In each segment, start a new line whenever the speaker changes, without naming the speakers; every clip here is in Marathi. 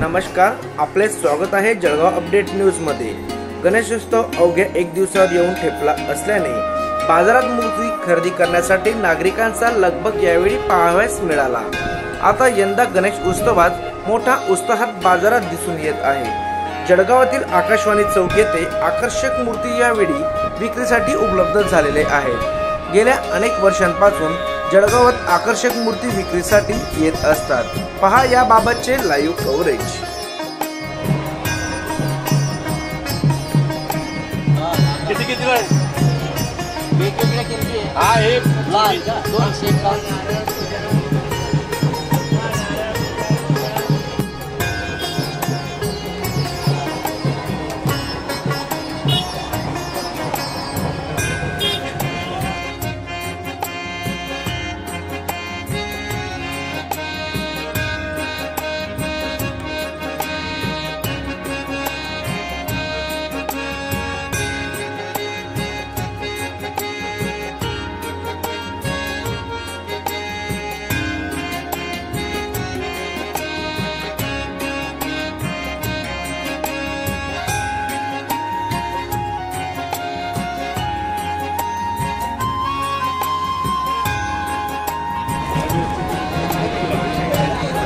नमस्कार, आपले स्वागत आहे जळगाव अपडेट न्यूज मध्ये। गणेशोत्सव अवघ्या एक दिवसावर येऊन ठेपला असल्याने बाजारात मूर्ती खरेदी करण्यासाठी नागरिकांचा लगबग यावेळी पाहावयास मिळाला। आता यंदा गणेश उत्सवात मोठा उत्साहात बाजारात दिसून येत आहे। जळगावातील आकाशवाणी चौक येथे आकर्षक मूर्ती यावेळी विक्रीसाठी उपलब्ध झालेले आहेत। गेल्या अनेक वर्षांपासून जळगावात आकर्षक मूर्ती विक्रीसाठी येत असतात। पहा याबाबतचे लाईव्ह कव्हरेज।
किती किती वेगवेगळ्या किमती आहे। हा हे लाल 251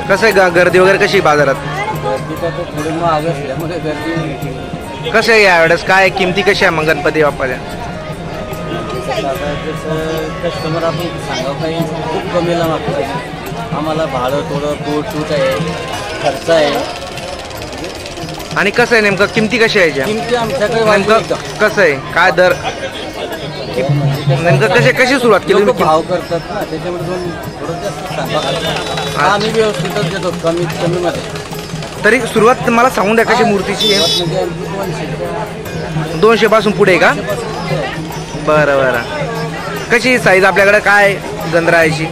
कसं आहे गर्दी वगैरे कशी बाजारात?
गर्दीचा तर थोडी महाग असल्यामुळे गर्दी
कसं आहे यावेळेस, काय किमती कशा आहे मग गणपती बाप्पाच्या?
कस्टमर आपण सांगा पाहिजे खूप कमीला मागतो। आम्हाला भाडं थोडं पोट आहे, खर्च आहे।
आणि कसं आहे नेमकं किमती कशा आहे याच्या?
किमती आमच्याकडे
नेमकं कसं आहे, काय दर नेमकं कशी सुरुवात केली?
भाव करतात ना, त्याच्यामुळे थोडं जास्त सांगा। आम्ही व्यवस्थितच देतो कमीत कमी मध्ये।
तरी सुरुवात मला सांगून द्या कशी मूर्तीची आहे? 200 पासून पुढे का? बरं बरं। कशी साईज आपल्याकडे काय गंधराची?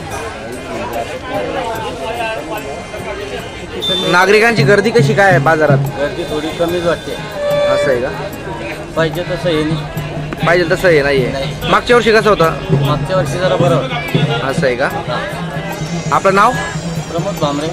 नागरिकांची गर्दी कशी काय आहे बाजारात?
गर्दी थोडी कमीच वाटते।
असं आहे का?
पाहिजे तसं हे नाही,
पाहिजे तसं हे नाहीये। मागच्या वर्षी कसं होतं?
मागच्या वर्षी जरा बरं होतं।
असं आहे का? आपलं नाव?
प्रमोद भामरे।